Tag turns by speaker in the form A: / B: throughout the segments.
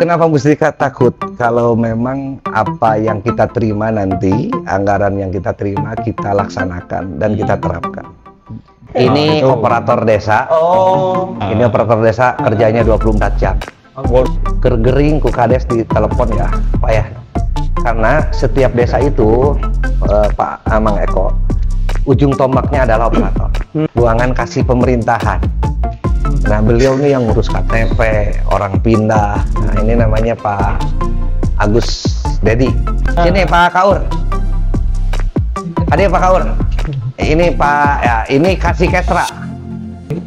A: Kenapa mesti takut? Kalau memang apa yang kita terima nanti, anggaran yang kita terima, kita laksanakan dan kita terapkan. Ini operator desa. Ini operator desa kerjanya 24 jam. Kergering ku kades di telepon ya, Pak ya. Karena setiap desa itu, Pak Amang Eko, ujung tombaknya adalah operator. Buangan kasih pemerintahan. Nah, beliau nih yang ngurus KTP, orang pindah. Nah, ini namanya Pak Agus Dedi. Sini Pak Kaur. Hadir Pak Kaur. Ini Pak, ya ini kasih Kesra.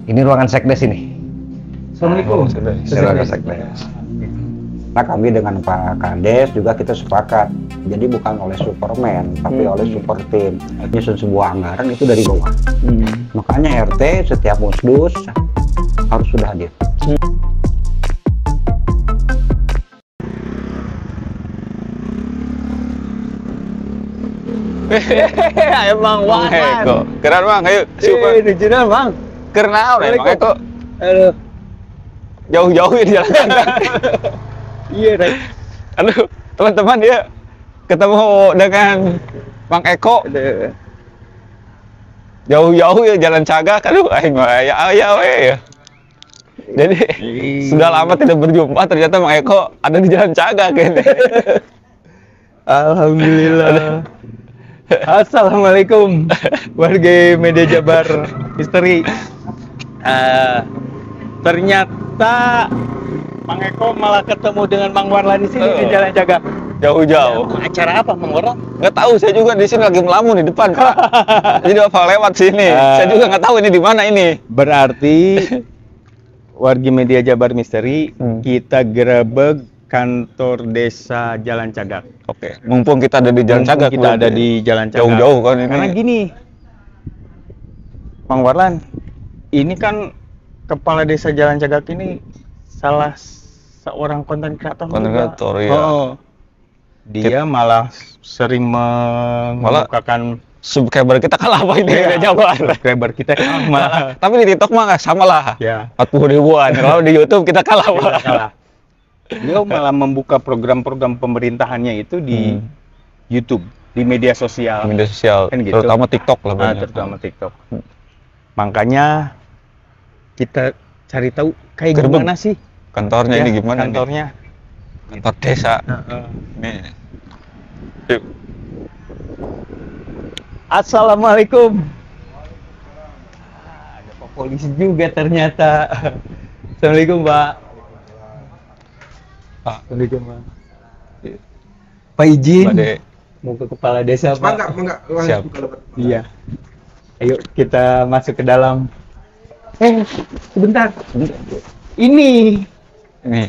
A: Ini ruangan sekdes ini.
B: Assalamualaikum.
A: Ini ruangan sekdes.
C: Nah, kami dengan Pak Kades juga kita sepakat. Jadi bukan oleh Superman, tapi oleh super tim. Nyusun sebuah anggaran itu dari bawah. Makanya RT setiap musdus harus sudah hadir.
B: Emang
D: Bang Eko. Keren Bang, ayo super.
B: Original Bang.
D: Keren Bang Eko.
B: Halo.
D: Jauh-jauh di jalan.
B: Iya, Rek.
D: Aduh, teman-teman dia ketemu dengan Bang Eko. Jauh-jauh ya jalan Cagak. Aduh, aing mah ya we. Jadi sudah lama tidak berjumpa, ternyata Bang Eko ada di jalan Cagak kayaknya.
B: Alhamdulillah. Assalamualaikum warga media Jabar Misteri. Ternyata Mang Eko malah ketemu dengan Mang Warlan di sini di Jalan Jaga.
D: Jauh-jauh.
B: Acara apa Mang Warlan?
D: Nggak tahu, saya juga di sini lagi melamun di depan, Pak. Jadi apa lewat sini? Saya juga nggak tahu ini di mana ini.
B: Berarti warga media Jabar Misteri kita gerebek kantor desa Jalan Cagak.
D: Oke, mumpung kita ada di Jalan Cagak.
B: Kita ada di Jalan Cagak.
D: Jauh-jauh kan ini.
B: Karena gini, Mang Warlan, ini kan kepala desa Jalan Cagak ini salah seorang konten kreator.
D: Konten kreator ya.
B: Dia malah sering mengemukakan
D: subscriber kita kalah apa ini media Jabar.
B: Subscriber kita malah.
D: Tapi di TikTok mah sama lah.
B: Ya.
D: 40 ribuan. Kalau di YouTube kita kalah.
B: Kita kalah. Beliau malah membuka program-program pemerintahannya itu di YouTube, di media sosial.
D: Media sosial,
B: kan gitu.
D: terutama TikTok lah banyak.
B: Terutama TikTok. Makanya kita cari tahu kayak gimana sih
D: kantornya
B: ya,
D: ini gimana
B: kantornya
D: nih? Kantor desa. Nih. Yuk.
B: Assalamualaikum. Ada Pak Polisi juga ternyata. Assalamualaikum Pak. Assalamualaikum Pak. Pak izin. Mau ke kepala desa Pak.
A: Enggak.
D: Siap.
B: Iya. Ayo kita masuk ke dalam. Sebentar. Ini.
D: Nih.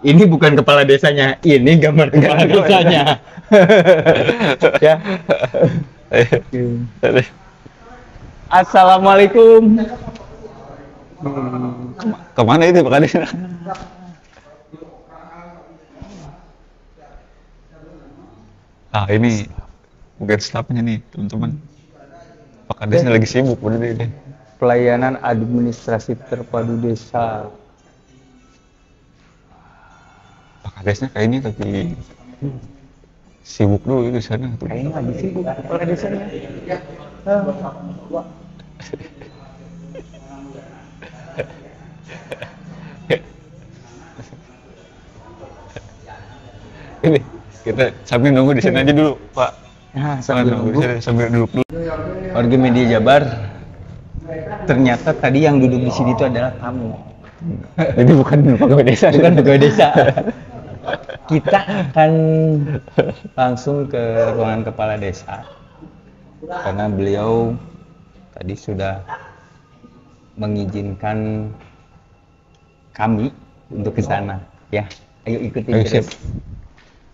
B: Ini bukan kepala desanya, ini gambar kepala desanya. Ya. Assalamualaikum.
D: Kemana itu Pak Kades? Ini bukan stafnya nih teman-teman. Pak Kadesnya lagi sibuk bener ini.
B: Pelayanan administrasi terpadu desa.
D: Pak Kadesnya kayak ini lagi sibuk dulu di sana.
B: Kayaknya lagi sibuk kepala desanya.
D: Ini kita sambil nunggu di sini aja dulu, Pak.
B: Nah, sambil nunggu.
D: Sambil duduk dulu.
B: Warga media Jabar. Ternyata tadi yang duduk di sini itu adalah tamu.
D: Jadi bukan pegawai desa.
B: Bukan pegawai desa. Kita akan langsung ke ruangan kepala desa karena beliau tadi sudah mengizinkan kami untuk ke sana. Ya, ayo ikutin terus.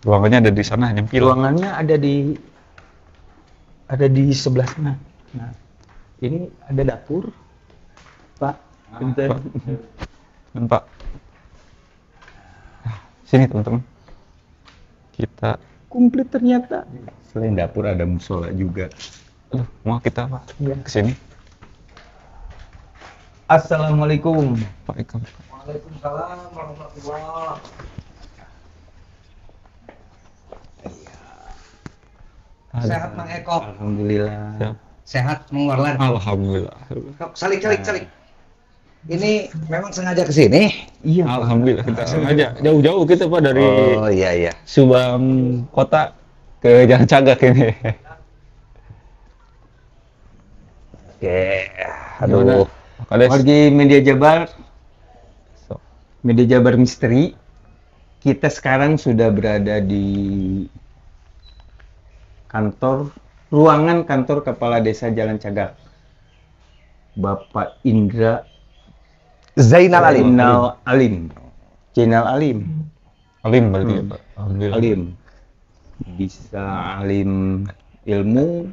D: Ruangannya ada di sana, nyempil.
B: Ruangannya ada di sebelah sana. Nah, ini ada dapur, Pak. Bentar.
D: Pak. Sini teman-teman. Kita
B: komplit ternyata. Selain dapur ada musola juga.
D: Mau kita Pak
B: Ya.
D: kesini.
B: Assalamualaikum.
D: Waalaikumsalam.
A: Waalaikumsalam warahmatullahi. Sehat Mang Eko.
C: Alhamdulillah.
D: Siap.
A: Sehat Mang Warlan.
D: Alhamdulillah.
A: Salik. Ini memang sengaja ke sini.
C: Iya.
D: Alhamdulillah kita sengaja jauh-jauh kita Pak dari
A: Oh iya.
D: Subang kota ke Jalan Cagak ini.
A: Oke.
D: Gimana?
A: Aduh.
D: Kades.
C: Wargi Media Jabar,
D: So.
C: Media Jabar Misteri, kita sekarang sudah berada di ruangan kantor Kepala Desa Jalan Cagak, Bapak Indra
A: Zainal Alim.
C: Zainal Alim.
D: Alim berarti ya Pak. Alhamdulillah.
C: Alim. Bisa alim ilmu.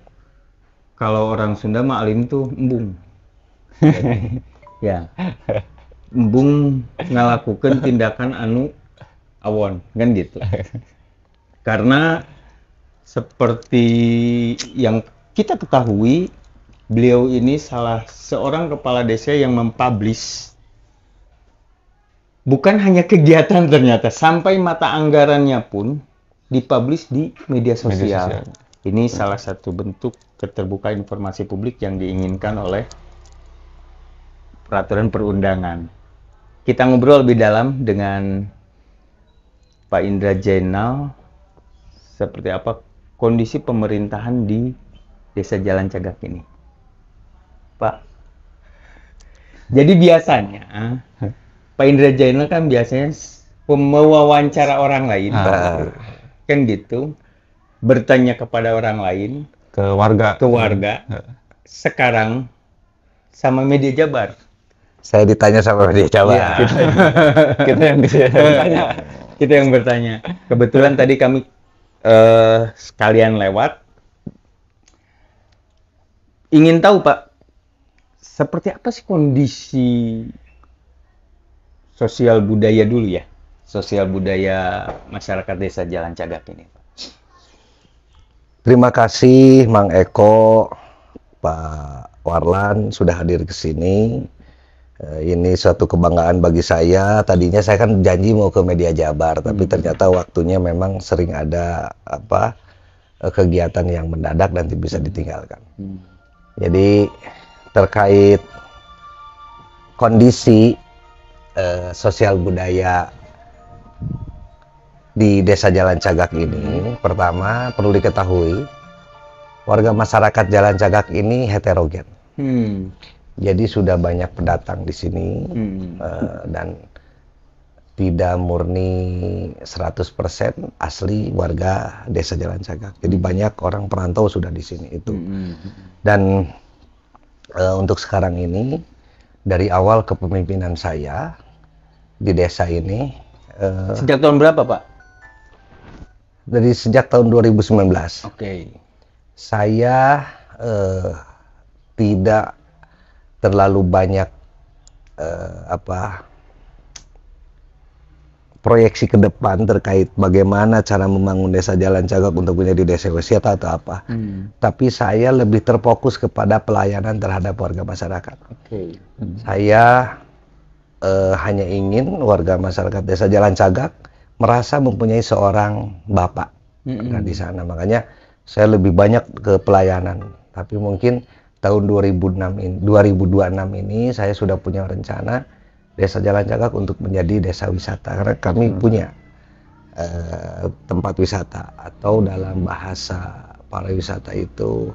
C: Kalau orang Sunda mah alim tuh embung. Ya. Embung ngalakukan tindakan anu awon, kan gitu. Karena seperti yang kita ketahui, beliau ini salah seorang kepala desa yang mempublish bukan hanya kegiatan ternyata, sampai mata anggarannya pun dipublish di media sosial. Ini salah satu bentuk keterbukaan informasi publik yang diinginkan oleh peraturan perundangan. Kita ngobrol lebih dalam dengan Pak Indra Zainal, seperti apa kondisi pemerintahan di Desa Jalan Cagak ini. Pak, jadi biasanya Pak Indra Zainal kan biasanya mewawancara orang lain, kan gitu, bertanya kepada orang lain,
D: Ke warga.
C: Sekarang sama Media Jabar.
A: Saya ditanya sama dia Jawa.
D: Kita yang ditanya.
C: Kita yang bertanya. Kebetulan tadi kami sekalian lewat. Ingin tahu Pak, seperti apa sih kondisi sosial budaya dulu ya? Sosial budaya masyarakat Desa Jalan Cagak ini, Pak.
A: Terima kasih Mang Eko, Pak Warlan sudah hadir ke sini. Ini suatu kebanggaan bagi saya. Tadinya saya kan janji mau ke Media Jabar, tapi ternyata waktunya memang sering ada kegiatan yang mendadak dan bisa ditinggalkan. Jadi terkait kondisi sosial budaya di Desa Jalan Cagak ini, pertama perlu diketahui warga masyarakat Jalan Cagak ini heterogen. Jadi sudah banyak pendatang di sini dan tidak murni 100% asli warga Desa Jalan Cagak. Jadi banyak orang perantau sudah di sini itu. Dan untuk sekarang ini dari awal kepemimpinan saya di desa ini
C: Sejak tahun berapa, Pak?
A: dari sejak tahun 2019.
C: Oke.
A: Saya tidak terlalu banyak proyeksi ke depan terkait bagaimana cara membangun Desa Jalan Cagak untuk menjadi desa wisata atau apa. Tapi saya lebih terfokus kepada pelayanan terhadap warga masyarakat.
C: Oke.
A: Saya hanya ingin warga masyarakat Desa Jalan Cagak merasa mempunyai seorang bapak di sana. Makanya saya lebih banyak ke pelayanan. Tapi mungkin tahun 2026 ini saya sudah punya rencana Desa Jalan Cagak untuk menjadi desa wisata, karena kami punya tempat wisata, atau dalam bahasa pariwisata itu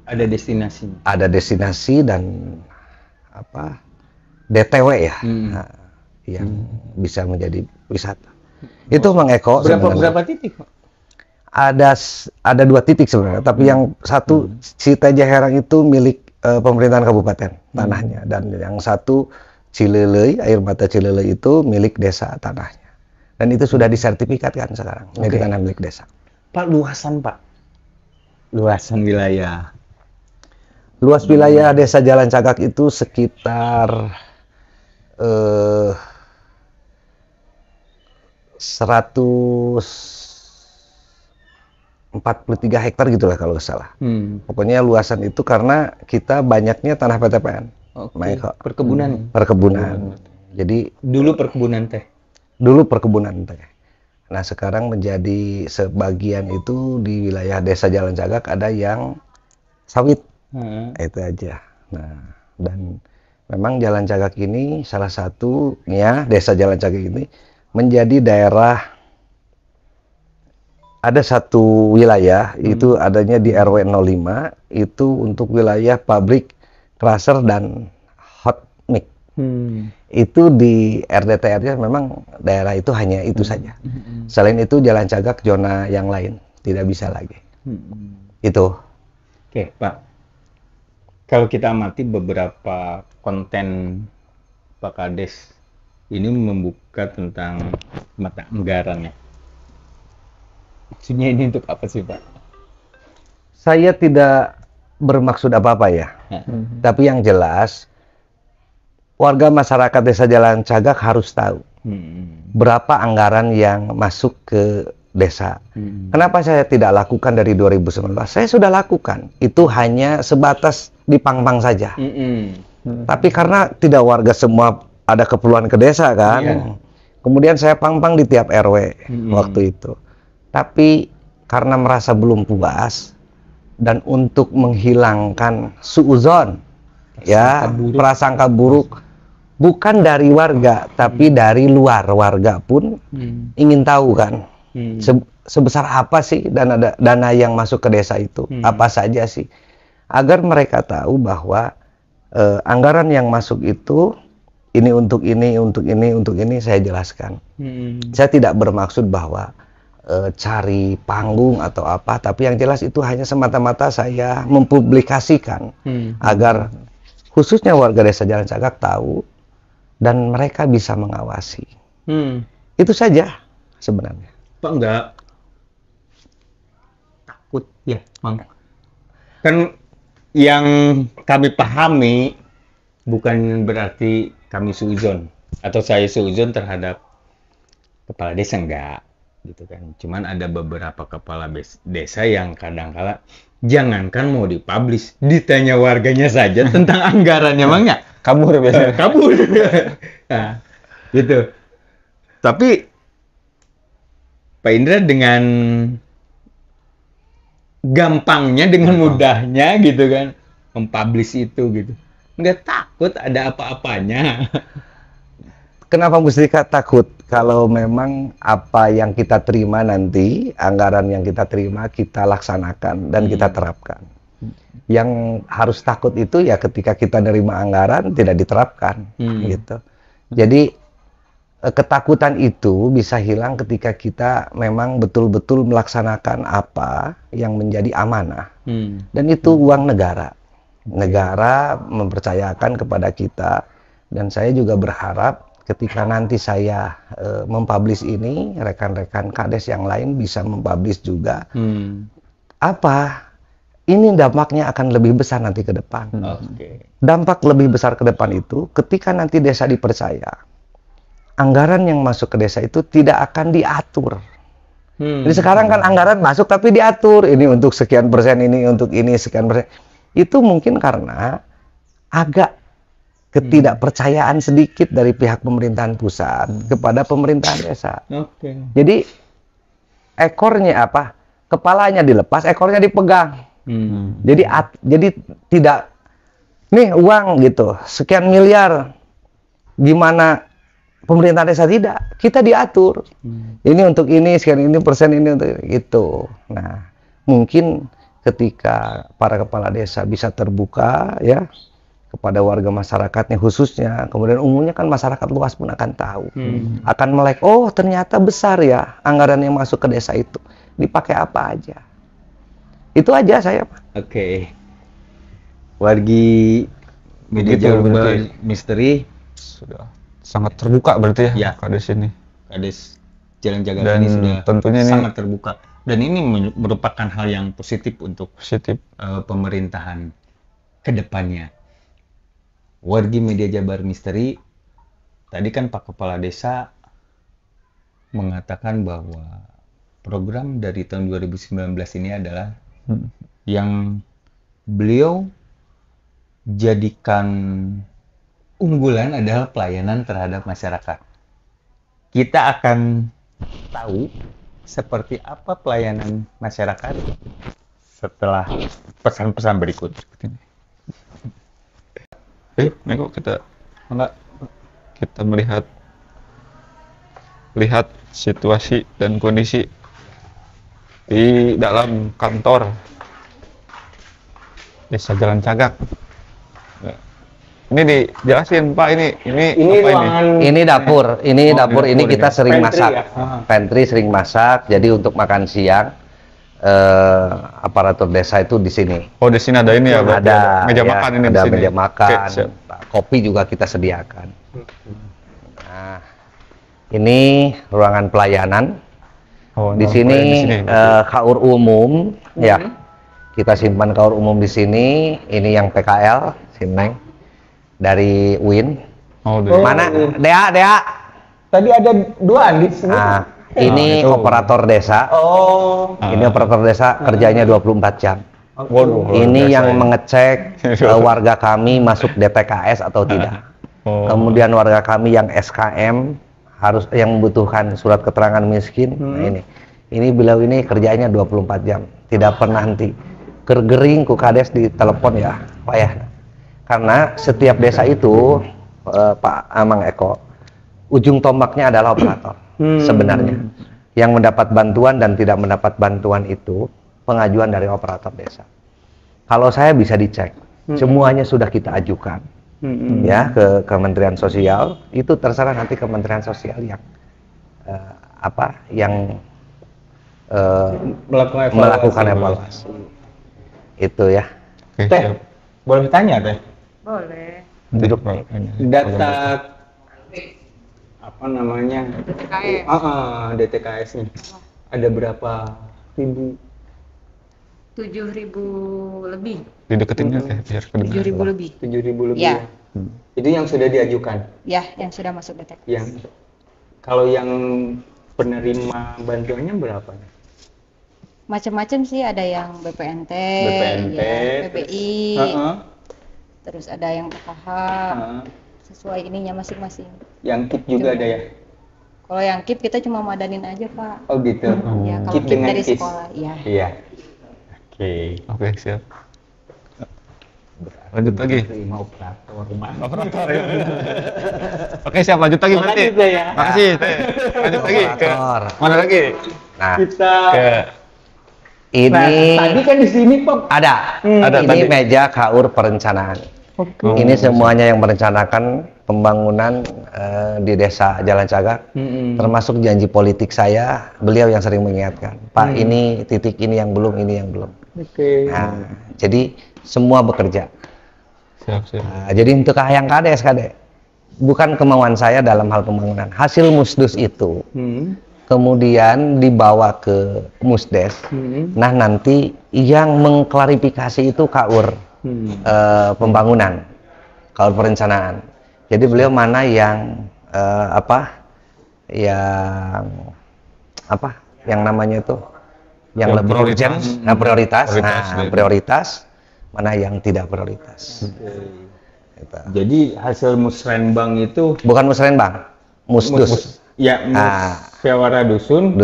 C: Ada destinasi.
A: ada destinasi dan DTW ya, yang bisa menjadi wisata. Itu Mang Eko.
C: Berapa titik, Pak?
A: Ada 2 titik sebenarnya, tapi yang satu Citejaherang itu milik pemerintahan kabupaten tanahnya, dan yang satu Cilelei, air mata Cilelei itu milik desa tanahnya, dan itu sudah disertifikatkan sekarang menjadi tanah milik desa.
C: Pak, luasan wilayah.
A: Luas wilayah Desa Jalan Cagak itu sekitar 143 hektar gitulah kalau nggak salah. Pokoknya luasan itu karena kita banyaknya tanah PTPN.
C: Perkebunan.
A: Perkebunan. Jadi
B: Dulu perkebunan teh.
A: dulu perkebunan teh. Nah, sekarang menjadi sebagian itu di wilayah Desa Jalan Cagak ada yang sawit. Itu aja. Nah, dan memang Jalan Cagak ini salah satunya, Desa Jalan Cagak ini menjadi daerah, ada satu wilayah itu adanya di RW 05 itu untuk wilayah pabrik crusher dan hot mix. Itu di RDTR-nya memang daerah itu hanya itu saja. Selain itu Jalan Cagak zona yang lain tidak bisa lagi. Itu.
B: Oke, Pak. Kalau kita amati beberapa konten Pak Kades ini membuka tentang mata anggaran ya. Maksudnya ini untuk apa sih, Pak?
A: Saya tidak bermaksud apa-apa ya. Tapi yang jelas warga masyarakat Desa Jalan Cagak harus tahu berapa anggaran yang masuk ke desa. Kenapa saya tidak lakukan dari 2019? Saya sudah lakukan. Itu hanya sebatas di pang-pang saja. Tapi karena tidak warga semua ada keperluan ke desa kan. Kemudian saya pang-pang di tiap RW waktu itu. Tapi karena merasa belum puas dan untuk menghilangkan suuzon, ya, prasangka buruk bukan dari warga tapi dari luar, warga pun ingin tahu kan sebesar apa sih dana yang masuk ke desa itu, apa saja sih, agar mereka tahu bahwa anggaran yang masuk itu ini untuk ini, untuk ini, untuk ini. Saya jelaskan. Saya tidak bermaksud bahwa cari panggung atau apa, tapi yang jelas itu hanya semata-mata saya mempublikasikan agar khususnya warga Desa Jalan Cagak tahu dan mereka bisa mengawasi. Itu saja sebenarnya.
B: Pak enggak takut ya, Bang? Kan yang kami pahami bukan berarti kami suuzon atau saya suuzon terhadap kepala desa, enggak gitu kan. Cuman ada beberapa kepala desa yang kadang-kala jangankan mau dipublish, ditanya warganya saja tentang anggarannya, Bang ya.
D: Kabur biasanya.
B: Kabur. Nah, gitu. Tapi Pak Indra dengan gampangnya, dengan mudahnya gitu kan mempublish itu gitu. Nggak takut ada apa-apanya.
A: Kenapa mesti takut? Kalau memang apa yang kita terima nanti, anggaran yang kita terima, kita laksanakan dan kita terapkan. Yang harus takut itu ya ketika kita nerima anggaran tidak diterapkan, gitu. Jadi ketakutan itu bisa hilang ketika kita memang betul-betul melaksanakan apa yang menjadi amanah. Dan itu uang negara. Negara mempercayakan kepada kita, dan saya juga berharap ketika nanti saya mempublish ini, rekan-rekan Kades yang lain bisa mempublish juga. Apa? Ini dampaknya akan lebih besar nanti ke depan. Dampak lebih besar ke depan itu ketika nanti desa dipercaya. Anggaran yang masuk ke desa itu tidak akan diatur. Jadi sekarang kan anggaran masuk tapi diatur. Ini untuk sekian persen, ini untuk ini sekian persen. Itu mungkin karena agak ketidakpercayaan sedikit dari pihak pemerintahan pusat kepada pemerintahan desa. Jadi ekornya apa? Kepalanya dilepas, ekornya dipegang. Jadi tidak nih uang gitu, sekian miliar. Gimana pemerintah desa tidak? Kita diatur. Ini untuk ini, sekian ini persen ini untuk itu. Nah, mungkin ketika para kepala desa bisa terbuka ya kepada warga masyarakatnya khususnya, kemudian umumnya kan masyarakat luas pun akan tahu, akan melek, oh ternyata besar ya anggaran yang masuk ke desa itu, dipakai apa aja. Itu aja saya, Pak.
B: Wargi Media Jabar Misteri
D: Sudah sangat terbuka berarti ya, Kades ini.
B: Kades Jalan Cagak ini sudah
D: tentunya
B: sangat terbuka. Dan ini merupakan hal yang positif untuk pemerintahan ke depannya. Wargi Media Jabar Misteri, tadi kan Pak Kepala Desa mengatakan bahwa program dari tahun 2019 ini adalah yang beliau jadikan unggulan adalah pelayanan terhadap masyarakat. Kita akan tahu seperti apa pelayanan masyarakat setelah pesan-pesan berikut.
D: Meko kita melihat situasi dan kondisi di dalam kantor Desa Jalan Cagak. Ini dijelasin Pak, ini apa
B: ruangan
A: Ini dapur, ini dapur ini
B: dapur
A: kita
B: ini.
A: sering
B: Pantry
A: masak,
B: ya?
A: pantry sering masak. Jadi untuk makan siang aparatur desa itu di sini.
D: Oh, di sini ada ini ya, berarti
A: Ada
D: meja
A: ya,
D: makan ini di
A: ada
D: sini.
A: meja makan,
D: Oke, siap.
A: kopi juga kita sediakan. Nah, ini ruangan pelayanan.
D: Oh,
A: Di sini KAUR umum, ya kita simpan KAUR umum di sini. Ini yang PKL, Sineng dari UIN.
D: Oh,
A: Mana? Dea.
B: Tadi ada 2 di sini.
A: Nah, ini
D: itu.
A: operator desa.
B: Oh.
A: Ini operator desa kerjanya 24 jam.
D: Waduh,
A: Ini
D: biasa
A: yang
D: ya.
A: mengecek warga kami masuk DPKS atau tidak.
D: Oh.
A: Kemudian warga kami yang SKM harus yang membutuhkan surat keterangan miskin. Nah, ini beliau ini kerjanya 24 jam, tidak pernah henti. Kergering ku kades di telepon ya, Pak ya. Karena setiap desa itu Pak Amang Eko, ujung tombaknya adalah operator. Sebenarnya yang mendapat bantuan dan tidak mendapat bantuan itu pengajuan dari operator desa. Kalau saya bisa dicek, semuanya sudah kita ajukan. Ya ke Kementerian Sosial, itu terserah nanti Kementerian Sosial yang melakukan evaluasi. Itu ya.
D: Oke,
B: Teh,
D: siap.
B: boleh tanya Teh?
E: Boleh.
A: Duduk.
B: Data apa namanya?
E: DTKS.
B: DTKS-nya. Ada berapa ribu?
E: 7.000 lebih.
D: Dideketin ya, biar kedengaran.
E: 7.000 lebih.
B: 7.000 lebih.
E: Ya.
B: Itu yang sudah diajukan.
E: Ya, yang sudah masuk DTKS.
B: Yang kalau yang penerima bantuannya berapa?
E: Macam-macam sih, ada yang BPNT,
B: BPNT,
E: ya, PBI,
B: Heeh.
E: terus ada yang PKH,
B: Heeh.
E: sesuai ininya masing-masing.
B: Yang KIP juga ada ya?
E: Kalau yang KIP kita cuma madanin aja, Pak.
B: Oh gitu.
E: Ya, kalau
B: KIP
E: KIP
B: dengan
E: dari
B: KIS.
E: sekolah, ya.
B: Iya. Oke.
D: Oke, siap. Lanjut lagi.
C: Terima operator
D: Operator ya. Oke, siap, lanjut lagi berarti.
B: Makasih, Teh, ya.
D: Makasih, Teh. Lanjut lagi ke
A: Operator.
D: mana lagi?
A: Nah,
B: Kita
A: ini
B: tadi kan di sini Pak.
A: ada
D: Ada
A: ini
D: tadi.
A: meja KAUR perencanaan. Ini semuanya yang merencanakan pembangunan di Desa Jalan Cagak, termasuk janji politik saya. Beliau yang sering mengingatkan, Pak, ini titik ini yang belum, ini yang belum.
B: Oke.
A: Nah, jadi semua bekerja.
D: Siap.
A: Nah, jadi untuk yang kades bukan kemauan saya dalam hal pembangunan. Hasil musdus itu kemudian dibawa ke musdes. Nah, nanti yang mengklarifikasi itu KAUR pembangunan, KAUR perencanaan. Jadi beliau mana yang yang namanya itu yang lebih urgent, prioritas, mana yang tidak prioritas. Gitu.
B: Jadi hasil musrenbang itu
A: Bukan musrenbang, musdus.
B: ya musyawarah dusun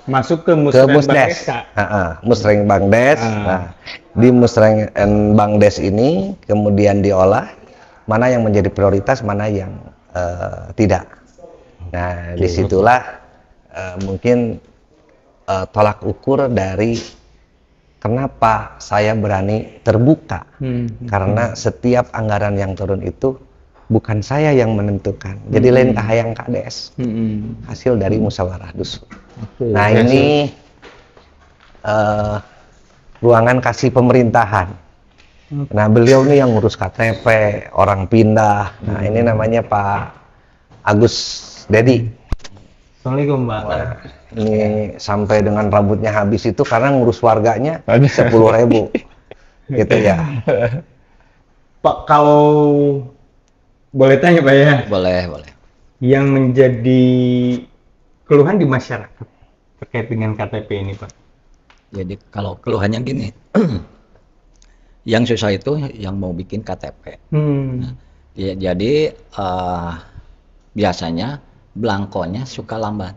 B: masuk ke
A: Ke
B: musrenbang
A: musdes.
B: desa.
A: Musrenbang des. Nah, di musrenbang des ini kemudian diolah mana yang menjadi prioritas, mana yang tidak. Nah, disitulah mungkin tolak ukur dari kenapa saya berani terbuka. Karena setiap anggaran yang turun itu bukan saya yang menentukan. Jadi lain kahayang kades. Hasil dari musyawarah dusun. Nah, ini ruangan kasih pemerintahan. Nah, beliau nih yang ngurus KTP, orang pindah. Nah, ini namanya Pak Agus Dedi.
B: Assalamualaikum Mbak.
A: Ini sampai dengan rambutnya habis itu karena ngurus warganya 10.000. Gitu ya.
B: Pak, kalau boleh tanya Pak ya,
F: Boleh.
B: yang menjadi keluhan di masyarakat terkait dengan KTP ini Pak?
F: Jadi kalau keluhannya gini, yang susah itu yang mau bikin KTP. Ya, jadi biasanya belangkonya suka lambat.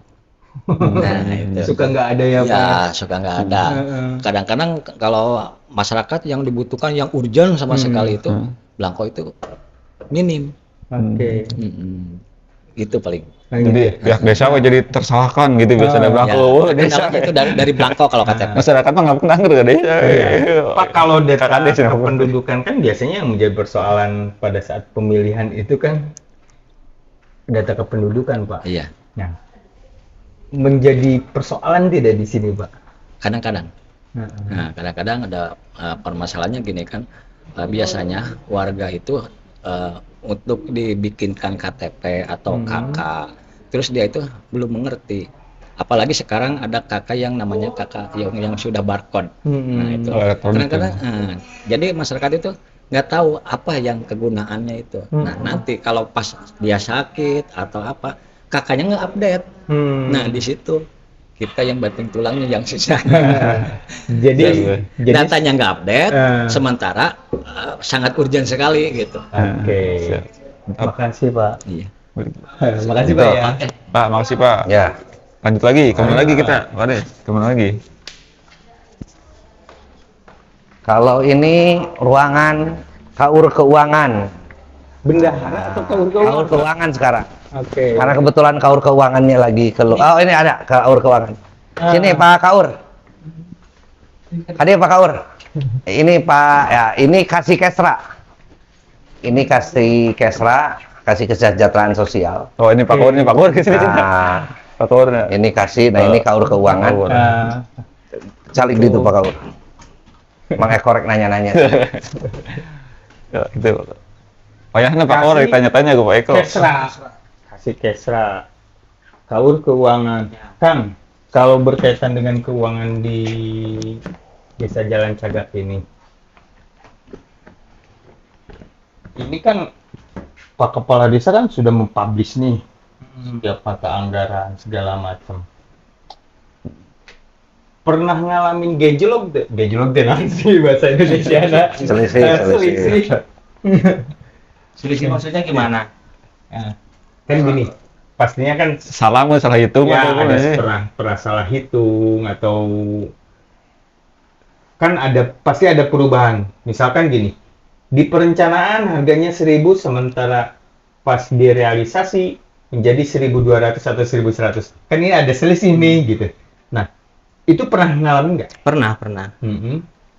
F: Nah, itu.
B: Suka nggak ada ya, Pak?
F: Ya, suka nggak ada. Kadang-kadang kalau masyarakat yang dibutuhkan yang urgent sama sekali itu, belangko itu minim.
B: Oke.
F: Itu paling.
D: Jadi pihak desa mah jadi tersalahkan gitu biasa ada belangko.
F: Ya, kendalanya itu dari belangko kalau KTP.
D: Masyarakat mah nggak pernah ngerti desa.
B: Pak, kalau data
D: Kakak desa.
B: kependudukan kan biasanya yang menjadi persoalan pada saat pemilihan itu kan data kependudukan, Pak.
F: Iya,
B: Nah, menjadi persoalan tidak di sini, Pak?
F: kadang-kadang. Nah, kadang-kadang ada permasalahannya gini kan, biasanya warga itu untuk dibikinkan KTP atau KK, terus dia itu belum mengerti. Apalagi sekarang ada KK yang namanya KK yang sudah barcode. Nah itu kadang-kadang, jadi masyarakat itu nggak tahu apa yang kegunaannya itu. Nah nanti kalau pas dia sakit atau apa, KK-nya nggak update. Nah di situ kita yang banting tulangnya yang susah.
B: Jadi
F: Datanya nggak update, sementara sangat urgent sekali gitu.
B: Oke. Makasih, Pak.
F: Iya.
B: Makasih, Pak ya.
D: Pak, makasih Pak.
A: Ya.
D: Lanjut lagi, kemana lagi kita? Pak Des, kemana lagi?
A: Kalau ini ruangan KUR keuangan.
B: Bendahara atau
A: KUR keuangan sekarang.
B: Oke.
A: Karena kebetulan KUR keuangannya lagi oh ini ada KUR keuangan. Sini Pak KUR. Hadir Pak KUR. Ini Pak ya, ini kasih Kesra. Ini kasih Kesra, kasih kesejahteraan sosial.
D: Oh ini Pak Kur, ini Pak Kur ke sini.
A: Nah,
D: Pak Kur.
A: ini kasih, nah ini KUR keuangan. Calik gitu Pak KUR. Mang Ekorek nanya-nanya.
D: Ya, gitu. Payahnya Pak Kur ditanya-tanya ke Pak Eko.
B: Kesra. Kasih Kesra. KUR keuangan. Kang, kalau berkaitan dengan keuangan di Desa Jalan Cagak ini kan Pak Kepala Desa kan sudah mempublish nih setiap mata anggaran segala macam. Pernah ngalamin gejolak deh nanti bahasa Indonesia
G: Selisih maksudnya gimana?
B: Nah, kan gini, pastinya kan
D: Salah hitung
B: ya,
D: atau
B: pernah salah hitung atau kan pasti ada perubahan. Misalkan gini, di perencanaan harganya 1.000 sementara pas direalisasi menjadi 1.200 atau 1.100. Kan ini ada selisih nih gitu. Nah, itu pernah ngalamin nggak?
G: Pernah.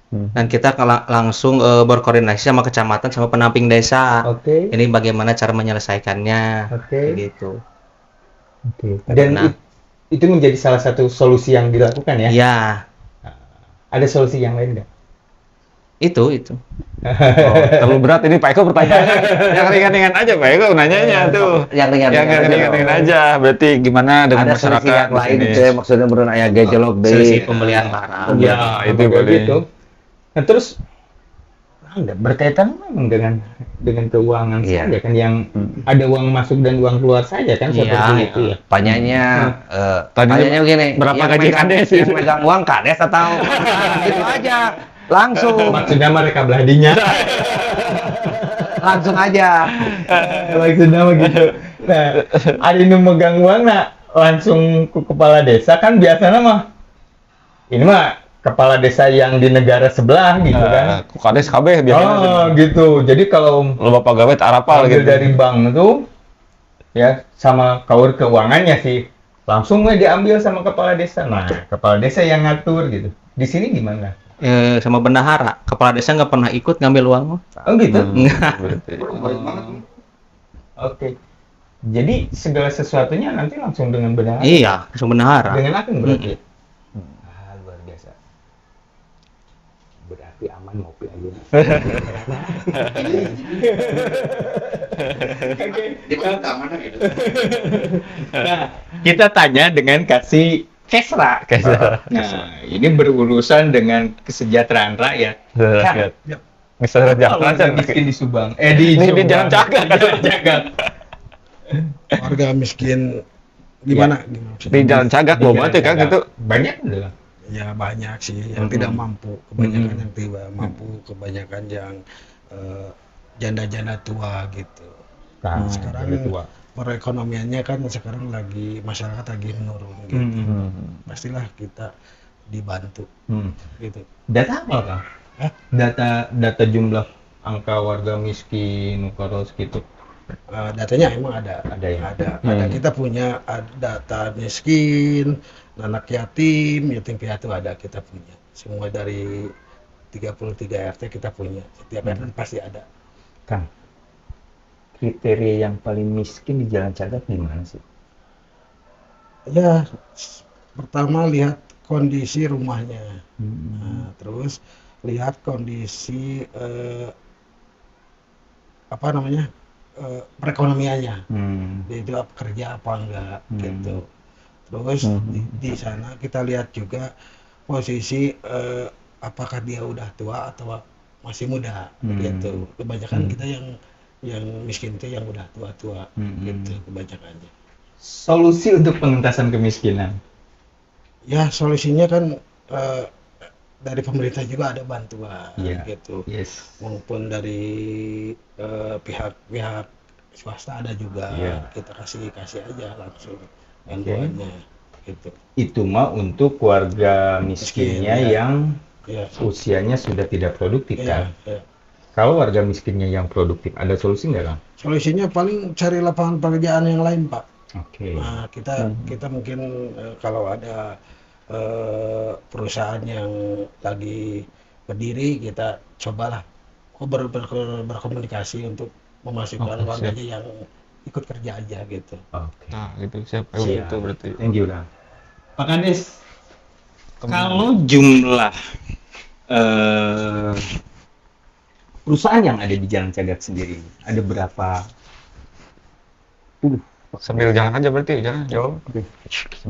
G: Dan kita langsung berkoordinasi sama kecamatan sama penamping desa.
B: Oke.
G: Ini bagaimana cara menyelesaikannya.
B: Oke.
G: Gitu.
B: Oke. Dan itu menjadi salah satu solusi yang dilakukan ya?
G: Iya.
B: Ada solusi yang lain nggak?
G: Itu.
D: terlalu berat ini Pak Eko pertanyaannya. Yang ringan-ringan aja Pak Eko nanyanya tuh.
A: Yang
D: ringan-ringan aja. Berarti gimana dengan
A: ada
D: masyarakat
A: yang lain
D: di
A: itu
D: sini?
A: ya, maksudnya beneran aya gejolak
G: Selisih
A: deui.
G: pembelian barang.
B: Ya,
D: itu boleh.
B: Gitu. Nah, terus berkaitan memang dengan keuangan
A: Iya.
B: saja kan yang ada uang masuk dan uang keluar saja kan seperti itu ya.
A: Tanyanya
D: Tanyanya
A: begini,
D: berapa
A: yang
D: gaji
A: megang-
D: kades?
A: Yang megang uang kades atau gitu aja. Langsung
B: Maksudnya mereka beladinya.
A: langsung aja.
B: Maksudnya begitu. Nah, ada yang megang uang langsung ke kepala desa kan biasanya mah ini mah kepala desa yang di negara sebelah gitu kan.
D: Kades KB biasanya.
B: Gitu. Jadi kalau
D: Lo Bapak gawe tak arapal
B: ambil
D: gitu.
B: dari bank itu ya sama KUR keuangannya sih langsung diambil sama kepala desa. Nah, kepala desa yang ngatur gitu. Di sini gimana?
G: Sama bendahara. Kepala desa nggak pernah ikut ngambil uang.
B: Oh gitu.
D: Berarti.
B: Oke. Jadi segala sesuatunya nanti langsung dengan bendahara.
G: Iya, sama bendahara.
B: Dengan akun berarti. Luar biasa. Berarti aman ngopi aja. Nah, kita tanya dengan kasih Kesra. Nah, ini berurusan dengan kesejahteraan rakyat.
D: Rakyat. Misalnya
B: Kalau
D: jalan
B: miskin di Subang, di
D: Jalan Cagak.
B: Jalan Cagak.
H: Warga miskin gimana?
D: Di Jalan Cagak belum ada kan gitu.
B: Banyak adalah.
H: Ya banyak sih yang tidak mampu, kebanyakan yang tidak mampu, kebanyakan yang janda-janda tua gitu.
B: Nah,
H: Sekarang
B: jadi tua.
H: perekonomiannya kan sekarang lagi masyarakat lagi menurun gitu. Pastilah kita dibantu gitu.
B: Data apa Kang? Data jumlah angka warga miskin Nukaros gitu.
H: Datanya emang ada.
B: Ada ya?
H: Ada. Kita punya data miskin, anak yatim, yatim piatu ada kita punya. Semua dari 33 RT kita punya. Setiap RT pasti ada.
B: Kang, kriteria yang paling miskin di Jalan Cagak di mana sih?
H: Ya, pertama lihat kondisi rumahnya. Nah, terus lihat kondisi perekonomiannya. Dia itu kerja apa enggak gitu. Terus di sana kita lihat juga posisi apakah dia udah tua atau masih muda gitu. Kebanyakan kita yang miskin itu yang udah tua-tua gitu kebanyakannya.
B: Solusi untuk pengentasan kemiskinan.
H: Ya solusinya kan dari pemerintah juga ada bantuan gitu. Maupun dari pihak swasta ada juga. Kita kasih aja langsung bantuannya gitu.
B: Itu mah untuk warga miskinnya yang usianya sudah tidak produktif kan? Kalau warga miskinnya yang produktif, ada solusi nggak Kang?
H: Solusinya paling cari lapangan pekerjaan yang lain Pak.
B: Oke.
H: Nah kita mungkin kalau ada perusahaan yang lagi berdiri kita cobalah berkomunikasi untuk memasukkan warganya yang ikut kerja aja gitu.
B: Oke.
D: Nah, gitu siapa itu berarti.
B: Thank you lah. Pak Kades, kalau jumlah perusahaan yang ada di Jalan Cagak sendiri ada berapa?
D: Sambil jangan aja berarti, jangan jawab.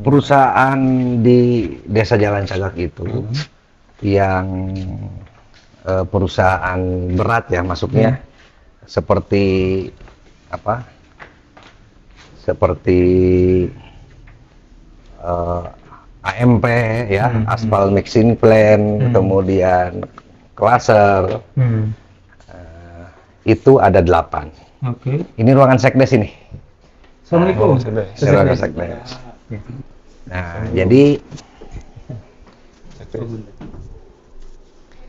A: Perusahaan di Desa Jalan Cagak itu yang perusahaan berat ya masuknya seperti apa? Seperti AMP ya, Aspal Mixing Plant, kemudian Klaser. Itu ada 8.
B: Oke.
A: Ini ruangan sekdes ini.
B: Assalamualaikum.
A: Ruangan sekdes. Nah, jadi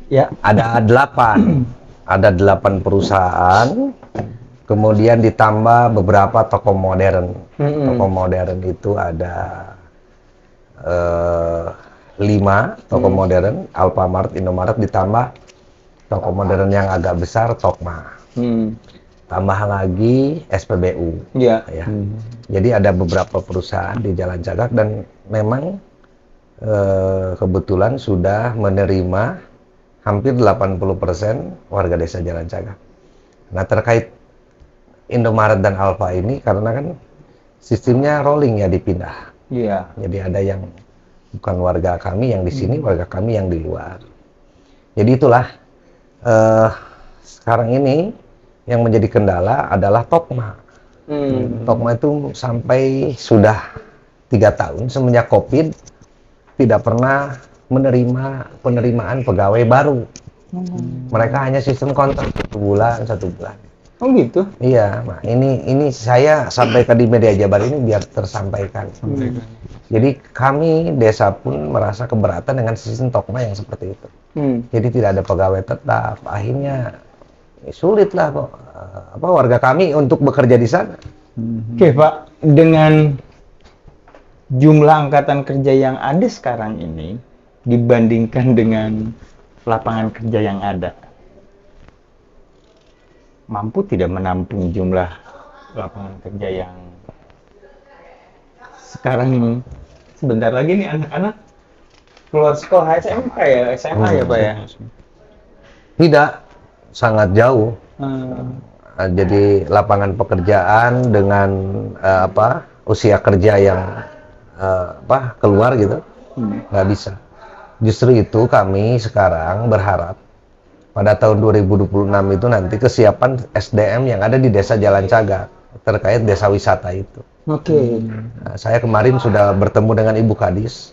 B: ya
A: ada 8. Ada 8 perusahaan. Kemudian ditambah beberapa toko modern. Toko modern itu ada 5 toko modern, Alfamart, Indomaret, ditambah toko modern yang agak besar, Tokma. Tambah lagi SPBU. Ya. Jadi ada beberapa perusahaan di Jalan Cagak dan memang kebetulan sudah menerima hampir 80% warga desa Jalan Cagak. Nah, terkait Indomaret dan Alfa ini karena kan sistemnya rolling ya, dipindah.
B: Iya.
A: Jadi ada yang bukan warga kami yang di sini, warga kami yang di luar. Jadi itulah sekarang ini yang menjadi kendala adalah Tokma. Tokma itu sampai sudah 3 tahun semenjak COVID tidak pernah menerima penerimaan pegawai baru. Mereka hanya sistem kontrak 1 bulan.
B: Oh gitu?
A: Iya, nah ini saya sampaikan di media Jabar ini biar tersampaikan. Jadi kami desa pun merasa keberatan dengan sistem Tokma yang seperti itu. Jadi tidak ada pegawai tetap. Akhirnya sulit lah kok warga kami untuk bekerja di sana.
B: Oke Pak, dengan jumlah angkatan kerja yang ada sekarang ini dibandingkan dengan lapangan kerja yang ada, mampu tidak menampung jumlah lapangan kerja yang sekarang ini? Sebentar lagi nih anak-anak keluar sekolah SMK ya, SMA ya Pak ya?
A: Tidak, sangat jauh. Jadi lapangan pekerjaan dengan usia kerja yang keluar gitu nggak bisa. Justru itu kami sekarang berharap pada tahun 2026 itu nanti kesiapan SDM yang ada di Desa Jalan Cagak terkait desa wisata itu. Nah, saya kemarin sudah bertemu dengan Ibu Kadis,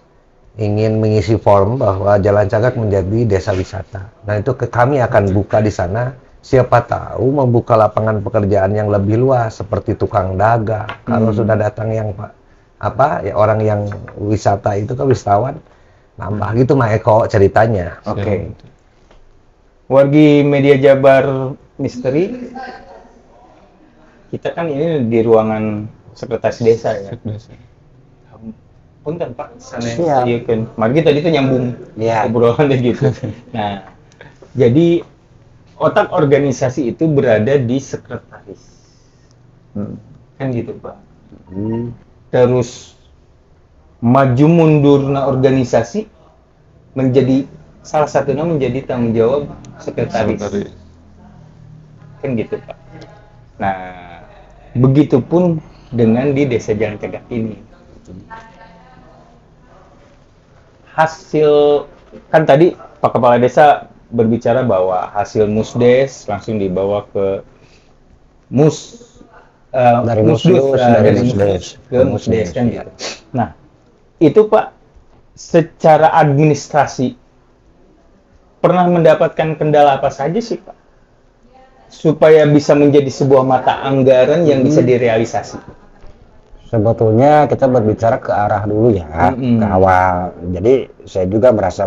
A: ingin mengisi form bahwa Jalan Cagak menjadi desa wisata. Nah itu kami akan buka di sana siapa tahu membuka lapangan pekerjaan yang lebih luas seperti tukang dagang. Kalau sudah datang yang ya orang yang wisata itu kan wisatawan nambah gitu mah Eko ceritanya.
B: Oke. Wargi Media Jabar Misteri, kita kan ini di ruangan sekretaris desa ya. Punten Pak, sana iya kan. Mari tadi itu nyambung obrolan gitu. Nah, jadi otak organisasi itu berada di sekretaris. Kan gitu Pak. Terus maju mundurna organisasi menjadi salah satunya menjadi tanggung jawab sekretaris. Kan gitu Pak. Nah, begitupun dengan di Desa Jalan Cagak ini. Hasil kan tadi Pak Kepala Desa berbicara bahwa hasil musdes langsung dibawa ke
C: dari musdes
B: ke musdes kan gitu. Nah, itu Pak secara administrasi pernah mendapatkan kendala apa saja sih Pak supaya bisa menjadi sebuah mata anggaran yang bisa direalisasi?
C: Sebetulnya kita berbicara ke arah dulu ya, ke awal. Jadi saya juga merasa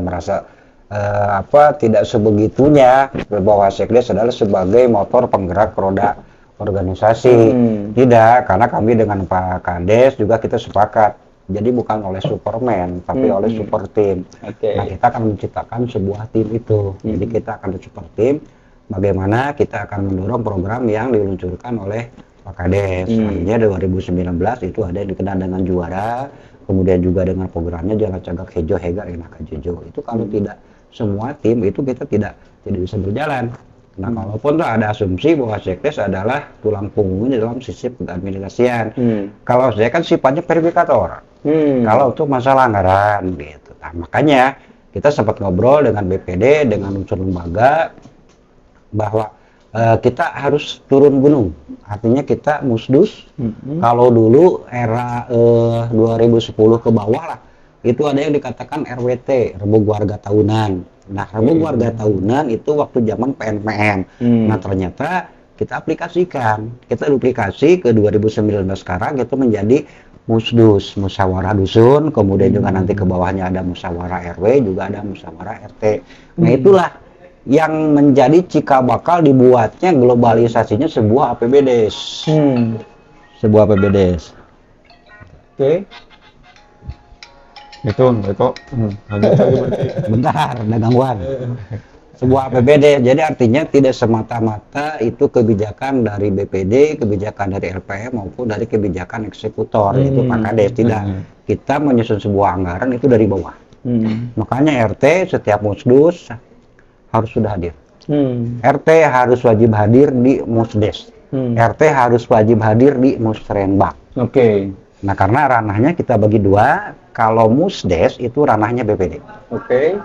C: tidak sebegitunya bahwa Sekdes adalah sebagai motor penggerak roda organisasi. Tidak, karena kami dengan Pak Kades juga kita sepakat. Jadi bukan oleh Superman, tapi oleh super team. Nah, kita akan menciptakan sebuah tim itu. Jadi kita akan super team. Bagaimana kita akan mendorong program yang diluncurkan oleh Pak Kades. Akhirnya 2019 itu ada yang dikenal dengan juara, kemudian juga dengan programnya Jalan Cagak Hejo Hegar Enak Jejo. Itu kalau tidak semua tim itu kita tidak bisa berjalan. Nah, kalaupun tuh ada asumsi bahwa Sekdes adalah tulang punggungnya dalam sisi keadministrasian. Kalau saya kan sifatnya verifikator. Kalau untuk masalah anggaran gitu. Nah, makanya kita sempat ngobrol dengan BPD, dengan unsur lembaga bahwa kita harus turun gunung. Artinya kita musdus. Kalau dulu era 2010 ke bawah lah, itu ada yang dikatakan RWT, Rembug Warga Tahunan. Nah, Rembug Warga Tahunan itu waktu zaman PNPM. Nah, ternyata kita aplikasikan. Kita duplikasi ke 2019 sekarang itu menjadi musdus, musyawarah dusun, kemudian juga nanti ke bawahnya ada musyawarah RW, juga ada musyawarah RT. Nah, itulah yang menjadi cikal bakal dibuatnya globalisasinya sebuah APBDes. Sebuah APBDes.
B: Oke.
D: Itu
C: Bentar, ada gangguan. Sebuah APBD, jadi artinya tidak semata-mata itu kebijakan dari BPD, kebijakan dari LPM maupun dari kebijakan eksekutor, yaitu Pak Kades. Tidak, kita menyusun sebuah anggaran itu dari bawah. Makanya RT setiap musdus harus sudah hadir. RT harus wajib hadir di musdes. RT harus wajib hadir di musrenbang. Nah, karena ranahnya kita bagi dua. Kalau musdes itu ranahnya BPD.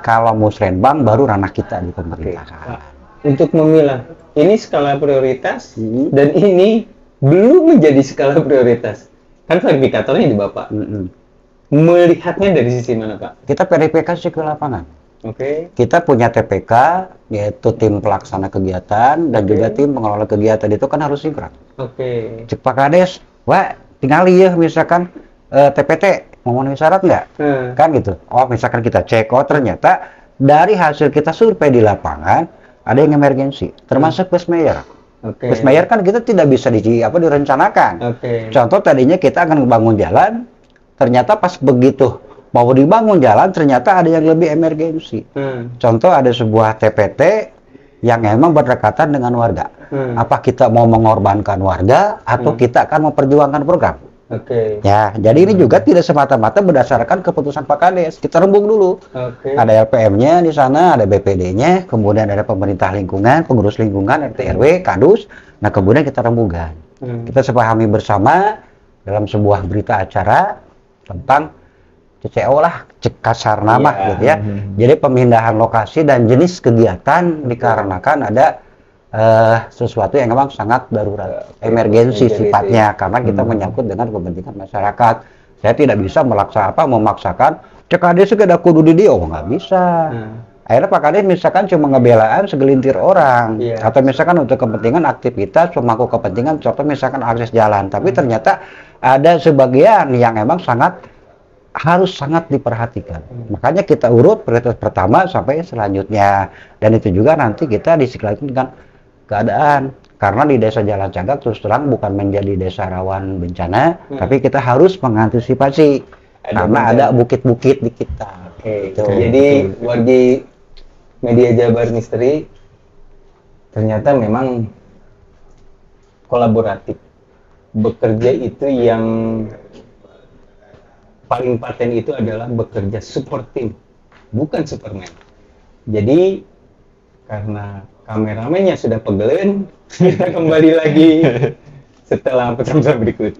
C: Kalau musrenbang baru ranah kita di pemerintahan.
B: Untuk memilah, ini skala prioritas dan ini belum menjadi skala prioritas. Kan verifikatornya di Bapak. Melihatnya dari sisi mana Pak?
C: Kita verifikasi ke lapangan. Kita punya TPK, yaitu tim pelaksana kegiatan dan juga tim pengelola kegiatan, itu kan harus sinkron. Cek Pak Kades, wah tinggal ya misalkan TPT memenuhi syarat nggak? Kan gitu. Oh, misalkan kita cek, oh ternyata dari hasil kita survei di lapangan ada yang emergensi, termasuk Pesmayer. Pesmayer kan kita tidak bisa direncanakan. Contoh tadinya kita akan membangun jalan, ternyata pas begitu mau dibangun jalan ternyata ada yang lebih emergensi. Contoh ada sebuah TPT yang memang berdekatan dengan warga. Apa kita mau mengorbankan warga atau kita akan memperjuangkan program? Ya, jadi ini juga tidak semata-mata berdasarkan keputusan Pak Kades. Kita rembuk dulu. Ada LPM-nya di sana, ada BPD-nya, kemudian ada pemerintah lingkungan, pengurus lingkungan, RT RW, Kadus. Nah, kemudian kita rembukan. Kita sepahami bersama dalam sebuah berita acara tentang CCO lah, kasar nama gitu ya. Jadi pemindahan lokasi dan jenis kegiatan dikarenakan ada sesuatu yang memang sangat darurat, emergensi sifatnya, karena kita menyangkut dengan kepentingan masyarakat. Saya tidak bisa memaksakan CKD segera kudu di dia, nggak bisa. Akhirnya Pak Kades misalkan cuma ngebelaan segelintir orang,
B: Iya.
C: atau misalkan untuk kepentingan aktivitas, pemangku kepentingan, contoh misalkan akses jalan. Tapi ternyata ada sebagian yang emang harus sangat diperhatikan. Makanya kita urut prioritas pertama sampai selanjutnya. Dan itu juga nanti kita disiklatkan dengan keadaan. Karena di Desa Jalan Cagak terus terang bukan menjadi desa rawan bencana, tapi kita harus mengantisipasi. Karena ada bukit-bukit di kita.
B: Oke,
C: Gitu.
B: jadi wargi media Jabar Misteri ternyata memang kolaboratif. Bekerja itu yang paling paten itu adalah bekerja support team, bukan Superman. Jadi karena kameramennya sudah pegelen, kita kembali lagi setelah pesan berikut.